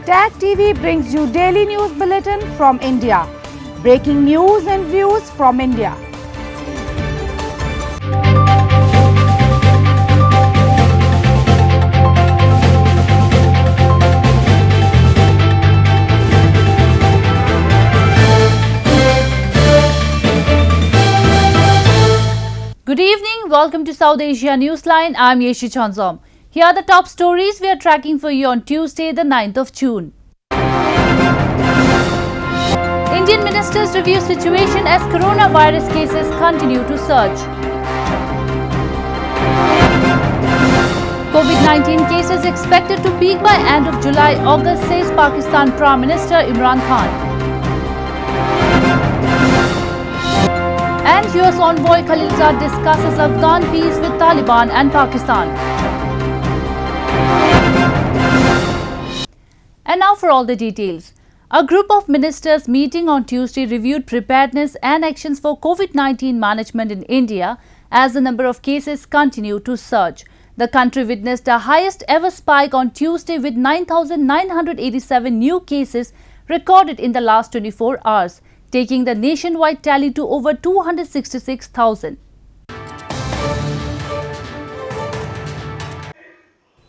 TAG TV brings you daily news bulletin from India. Breaking news and views from India. Good evening, welcome to South Asia Newsline. I'm Yeshi Chanzom. Here are the top stories we are tracking for you on Tuesday, the 9th of June. Indian ministers review situation as coronavirus cases continue to surge. COVID-19 cases expected to peak by end of July-August, says Pakistan Prime Minister Imran Khan. And US envoy Khalilzad discusses Afghan peace with Taliban and Pakistan. And now for all the details. A group of ministers meeting on Tuesday reviewed preparedness and actions for COVID-19 management in India as the number of cases continue to surge. The country witnessed the highest ever spike on Tuesday with 9,987 new cases recorded in the last 24 hours. Taking the nationwide tally to over 266,000.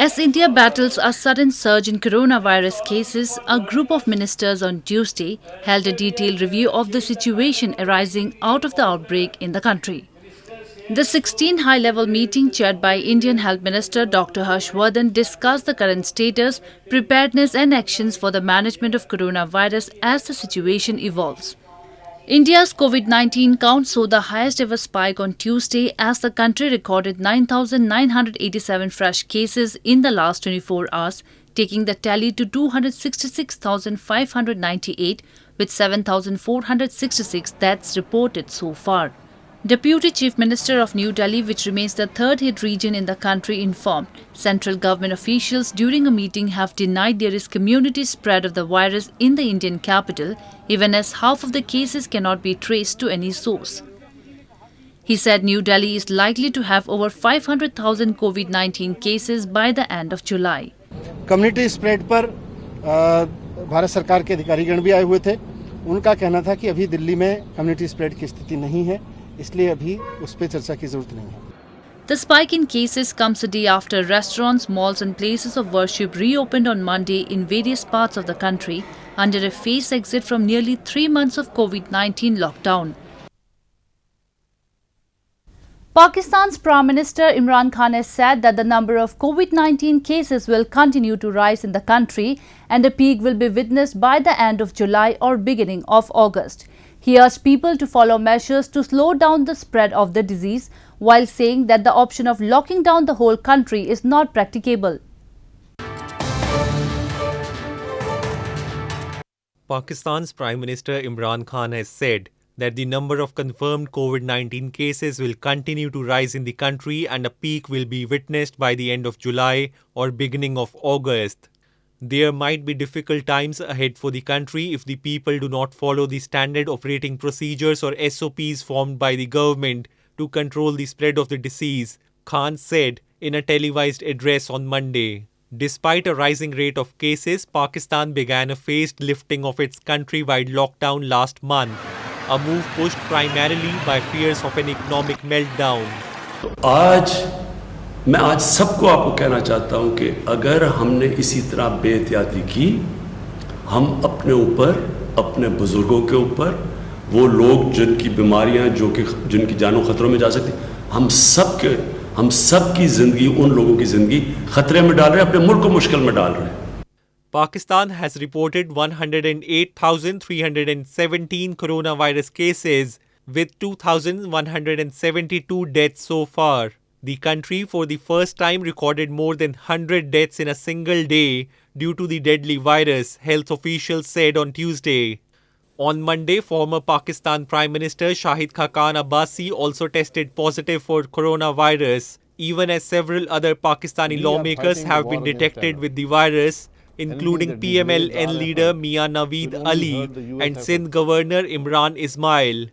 As India battles a sudden surge in coronavirus cases, a group of ministers on Tuesday held a detailed review of the situation arising out of the outbreak in the country. The 16th high-level meeting chaired by Indian Health Minister Dr. Harsh Vardhan discussed the current status, preparedness and actions for the management of coronavirus as the situation evolves. India's COVID-19 count saw the highest ever spike on Tuesday as the country recorded 9,987 fresh cases in the last 24 hours, taking the tally to 266,598 with 7,466 deaths reported so far. Deputy Chief Minister of New Delhi, which remains the third hit region in the country, informed central government officials during a meeting have denied there is community spread of the virus in the Indian capital, even as half of the cases cannot be traced to any source. He said New Delhi is likely to have over 500,000 COVID-19 cases by the end of July. Community spread पर भारत सरकार के अधिकारीगण भी आए हुए थे. उनका कहना था कि अभी दिल्ली में कम्युनिटी स्प्रेड की स्थिति नहीं है, इसलिए अभी उस पर चर्चा की जरूरत नहीं है. The spike in cases comes a day after restaurants, malls and places of worship reopened on Monday in various parts of the country under a phased exit from nearly 3 months of COVID-19 lockdown. Pakistan's Prime Minister Imran Khan has said that the number of COVID-19 cases will continue to rise in the country and a peak will be witnessed by the end of July or beginning of August. He urged people to follow measures to slow down the spread of the disease, while saying that the option of locking down the whole country is not practicable. Pakistan's Prime Minister Imran Khan has said that the number of confirmed COVID-19 cases will continue to rise in the country and a peak will be witnessed by the end of July or beginning of August. There might be difficult times ahead for the country if the people do not follow the standard operating procedures or SOPs formed by the government to control the spread of the disease, Khan said in a televised address on Monday. Despite a rising rate of cases, Pakistan began a phased lifting of its countrywide lockdown last month, a move pushed primarily by fears of an economic meltdown. मैं आज सबको आपको कहना चाहता हूं कि अगर हमने इसी तरह बेहतियाती की, हम अपने ऊपर, अपने बुजुर्गों के ऊपर, वो लोग जिनकी बीमारियां जिनकी जानों खतरों में जा सकती, हम सब की जिंदगी, उन लोगों की जिंदगी खतरे में डाल रहे हैं, अपने मुल्क को मुश्किल में डाल रहे हैं. Pakistan has reported 108,317 coronavirus cases with 2,172 deaths so far. The country for the first time recorded more than 100 deaths in a single day due to the deadly virus, health officials said on Tuesday. On Monday, former Pakistan Prime Minister Shahid Khaqan Abbasi also tested positive for coronavirus, even as several other Pakistani lawmakers have been detected with the virus, including PMLN leader Mian Naveed Ali and Sindh Governor Imran Ismail.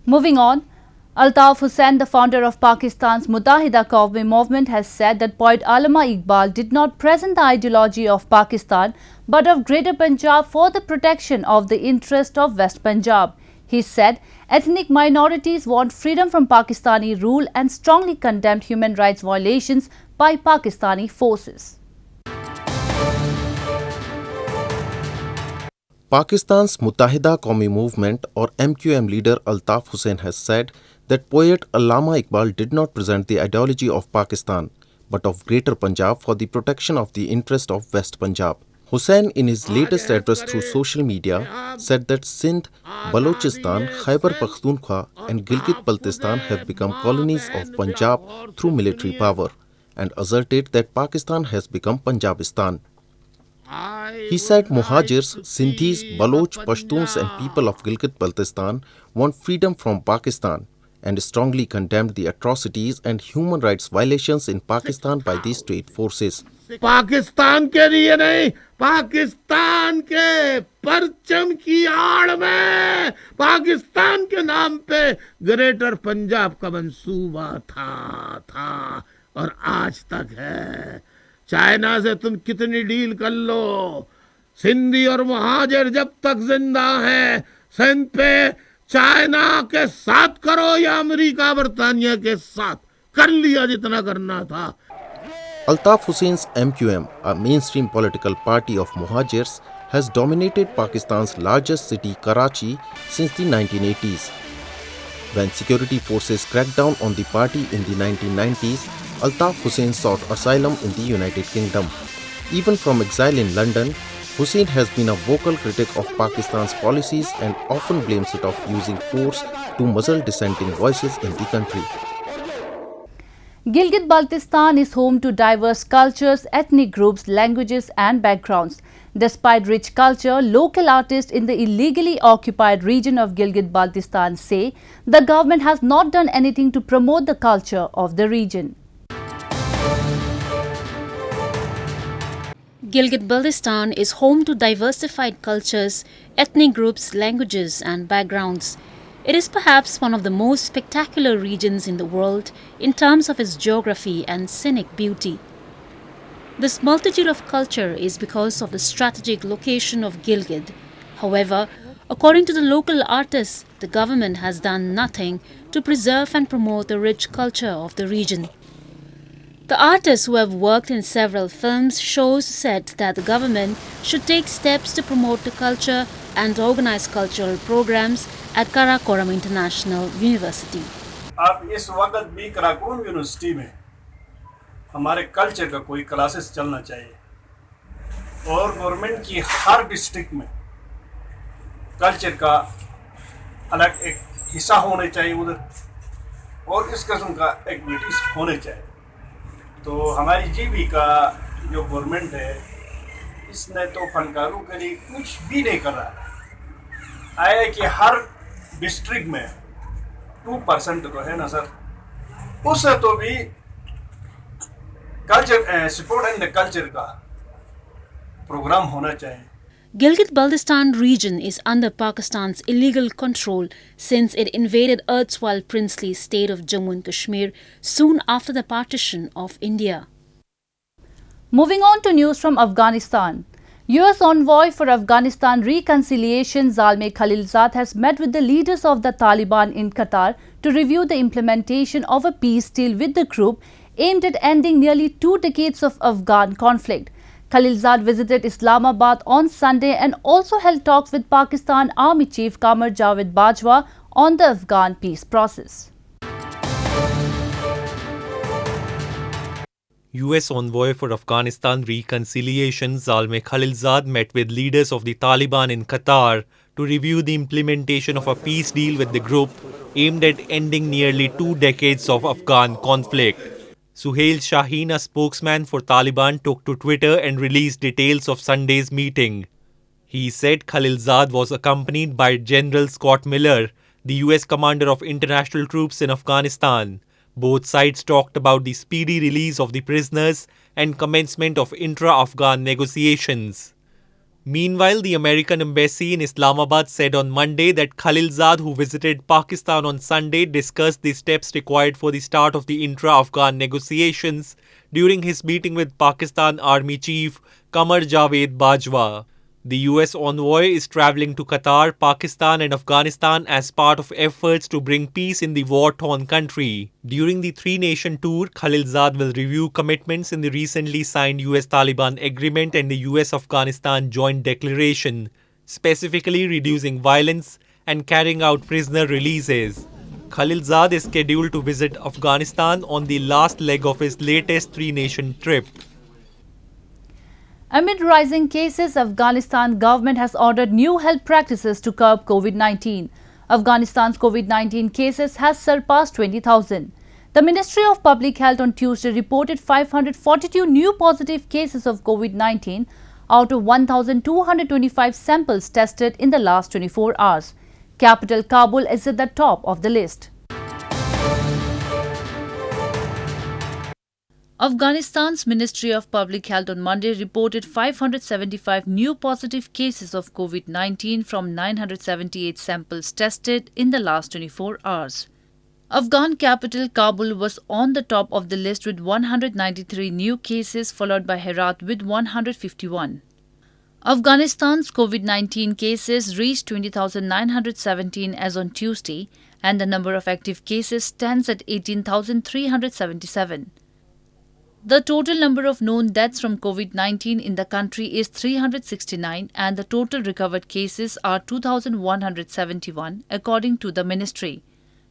Moving on, Altaf Hussain, the founder of Pakistan's Muttahida Qawmi movement, has said that poet Allama Iqbal did not present the ideology of Pakistan but of Greater Punjab for the protection of the interest of West Punjab. He said ethnic minorities want freedom from Pakistani rule and strongly condemned human rights violations by Pakistani forces. Pakistan's Muttahida Qawmi movement or MQM leader Altaf Hussain has said that poet Allama Iqbal did not present the ideology of Pakistan but of Greater Punjab for the protection of the interest of West Punjab. Hussain, in his latest address through social media, said that Sindh, Balochistan, Khyber Pakhtunkhwa and Gilgit-Baltistan have become colonies of Punjab through military power and asserted that Pakistan has become Punjabistan. He said Muhajirs, Sindhis, Baloch, Pashtuns and people of Gilgit-Baltistan want freedom from Pakistan and strongly condemned the atrocities and human rights violations in Pakistan by the state forces. Pakistan के लिए नहीं, पाकिस्तान के परचम की आड़ में पाकिस्तान के नाम पे ग्रेटर पंजाब का मंसूबा था और आज तक है। चाइना से तुम कितनी डील कर लो, सिंधी और मुहाजिर जब तक जिंदा हैं, सिंध पे चाइना के साथ करो या अमेरिका बरतानिया के साथ, कर लिया जितना करना था। Altaf Hussein's MQM, a mainstream political party of Muhajirs, has dominated Pakistan's largest city, Karachi, since the 1980s. When security forces cracked down on the party in the 1990s, Altaf Hussain sought asylum in the United Kingdom. Even from exile in London, Hussain has been a vocal critic of Pakistan's policies and often blames it of using force to muzzle dissenting voices in the country. Gilgit-Baltistan is home to diverse cultures, ethnic groups, languages and backgrounds. Despite rich culture, local artists in the illegally occupied region of Gilgit-Baltistan say the government has not done anything to promote the culture of the region. Gilgit-Baltistan is home to diversified cultures, ethnic groups, languages and backgrounds. It is perhaps one of the most spectacular regions in the world in terms of its geography and scenic beauty. This multitude of culture is because of the strategic location of Gilgit. However, according to the local artists, the government has done nothing to preserve and promote the rich culture of the region. The artists who have worked in several films shows said that the government should take steps to promote the culture and organize cultural programs at Karakoram International University. आप इस वक्त भी Karakoram university में हमारे culture का कोई classes चलना चाहिए और गवर्नमेंट की हर डिस्ट्रिक्ट में कल्चर का अलग एक हिस्सा होने चाहिए उधर और इस किस्म का एक्टिविटीज होने चाहिए। तो हमारी जीविका जो गवर्नमेंट है इसने तो फनकारों के लिए कुछ भी नहीं कर रहा है कि हर डिस्ट्रिक्ट में 2% तो है ना सर, उससे तो भी culture support and the culture का प्रोग्राम होना चाहिए। Gilgit-Baltistan region is under Pakistan's illegal control since it invaded erstwhile princely state of Jammu and Kashmir soon after the partition of India. Moving on to news from Afghanistan. US envoy for Afghanistan reconciliation Zalmay Khalilzad has met with the leaders of the Taliban in Qatar to review the implementation of a peace deal with the group aimed at ending nearly 2 decades of Afghan conflict. Khalilzad visited Islamabad on Sunday and also held talks with Pakistan Army Chief Qamar Javed Bajwa on the Afghan peace process. US envoy for Afghanistan reconciliation Zalmay Khalilzad met with leaders of the Taliban in Qatar to review the implementation of a peace deal with the group aimed at ending nearly 2 decades of Afghan conflict. Suhail Shaheen, a spokesman for Taliban, took to Twitter and released details of Sunday's meeting. He said Khalilzad was accompanied by General Scott Miller, the US commander of international troops in Afghanistan. Both sides talked about the speedy release of the prisoners and commencement of intra-Afghan negotiations. Meanwhile, the American embassy in Islamabad said on Monday that Khalilzad, who visited Pakistan on Sunday, discussed the steps required for the start of the intra-Afghan negotiations during his meeting with Pakistan Army Chief Qamar Javed Bajwa. The US envoy is travelling to Qatar, Pakistan and Afghanistan as part of efforts to bring peace in the war-torn country. During the three-nation tour, Khalilzad will review commitments in the recently signed US-Taliban agreement and the US-Afghanistan joint declaration, specifically reducing violence and carrying out prisoner releases. Khalilzad is scheduled to visit Afghanistan on the last leg of his latest three-nation trip. Amid rising cases, Afghanistan government has ordered new health practices to curb COVID-19. Afghanistan's COVID-19 cases has surpassed 20,000. The Ministry of Public Health on Tuesday reported 542 new positive cases of COVID-19 out of 1,225 samples tested in the last 24 hours. Capital Kabul is at the top of the list. Afghanistan's Ministry of Public Health on Monday reported 575 new positive cases of COVID-19 from 978 samples tested in the last 24 hours. Afghan capital Kabul was on the top of the list with 193 new cases, followed by Herat with 151. Afghanistan's COVID-19 cases reached 20,917 as on Tuesday, and the number of active cases stands at 18,377. The total number of known deaths from COVID-19 in the country is 369 and the total recovered cases are 2,171 according to the ministry.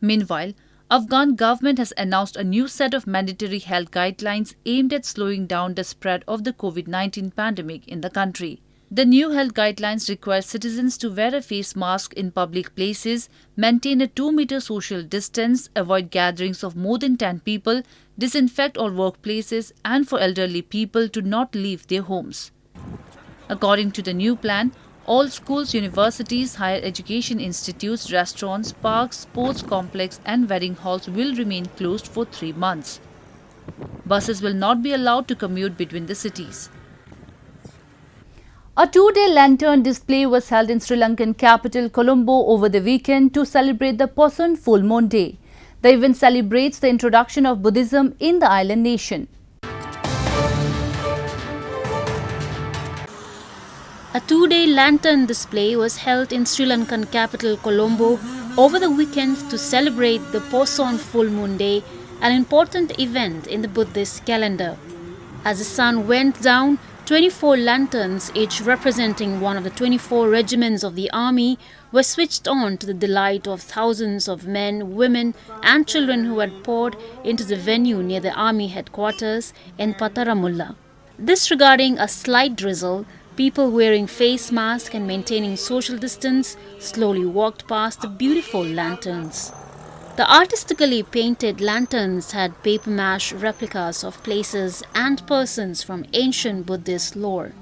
Meanwhile, Afghan government has announced a new set of mandatory health guidelines aimed at slowing down the spread of the COVID-19 pandemic in the country. The new health guidelines require citizens to wear a face mask in public places, maintain a 2-meter social distance, avoid gatherings of more than 10 people, disinfect all workplaces, and for elderly people to not leave their homes. According to the new plan, all schools, universities, higher education institutes, restaurants, parks, sports complex and wedding halls will remain closed for 3 months. Buses will not be allowed to commute between the cities. A 2-day lantern display was held in Sri Lankan capital Colombo over the weekend to celebrate the Poson Full Moon Day. The event celebrates the introduction of Buddhism in the island nation. A 2-day lantern display was held in Sri Lankan capital Colombo over the weekend to celebrate the Poson Full Moon Day, an important event in the Buddhist calendar. As the sun went down, 24 lanterns, each representing one of the 24 regiments of the army, were switched on to the delight of thousands of men, women and children who had poured into the venue near the army headquarters in Pataramulla. Disregarding a slight drizzle, people wearing face masks and maintaining social distance slowly walked past the beautiful lanterns. The artistically painted lanterns had paper mache replicas of places and persons from ancient Buddhist lore.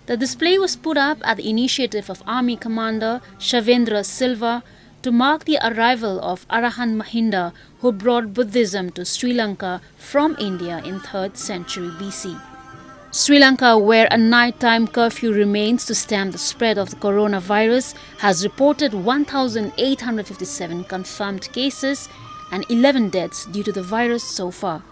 The display was put up at the initiative of Army Commander Shavendra Silva to mark the arrival of Arahant Mahinda, who brought Buddhism to Sri Lanka from India in 3rd century BC. Sri Lanka, where a nighttime curfew remains to stem the spread of the coronavirus, has reported 1,857 confirmed cases and 11 deaths due to the virus so far.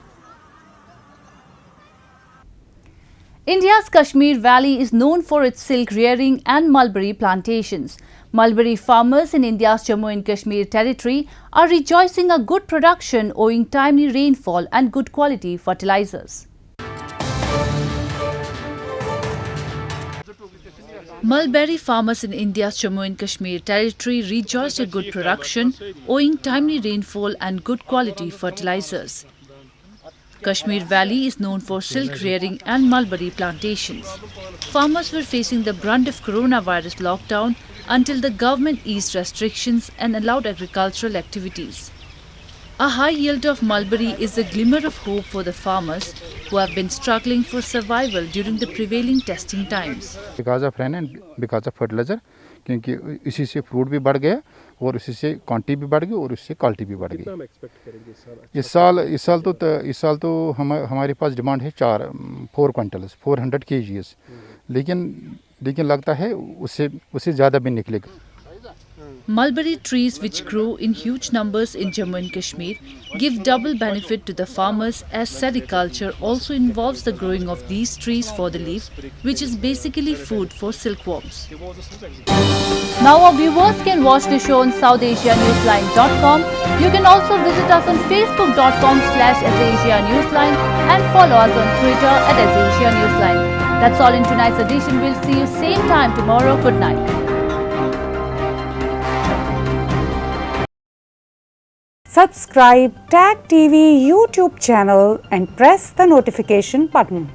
India's Kashmir Valley is known for its silk rearing and mulberry plantations. Mulberry farmers in India's Jammu and Kashmir territory are rejoicing a good production owing timely rainfall and good quality fertilizers. Mulberry farmers in India's Jammu and Kashmir territory rejoiced a good production owing timely rainfall and good quality fertilizers. Kashmir Valley is known for silk rearing and mulberry plantations. Farmers were facing the brunt of coronavirus lockdown until the government eased restrictions and allowed agricultural activities. A high yield of mulberry is a glimmer of hope for the farmers who have been struggling for survival during the prevailing testing times. Because of rain and because of fertilizer, क्योंकि इसी से fruit भी बढ़ गया और इसी से quantity भी बढ़ गई और इससे क्वालिटी भी बढ़ गई। कितना एक्सपेक्ट करेंगे इस साल तो हमारे पास डिमांड है 400 क्विंटल्स 400 kgs। लेकिन लगता है उससे ज़्यादा भी निकलेगा। Mulberry trees, which grow in huge numbers in Jammu and Kashmir, give double benefit to the farmers as sericulture also involves the growing of these trees for the leaf, which is basically food for silkworms. Now our viewers can watch the show on SouthAsiaNewsline.com. You can also visit us on Facebook.com/AsAsiaNewsline and follow us on Twitter @AsAsiaNewsline. That's all in tonight's edition. We'll see you same time tomorrow. Good night. Subscribe TAG TV YouTube channel and press the notification button.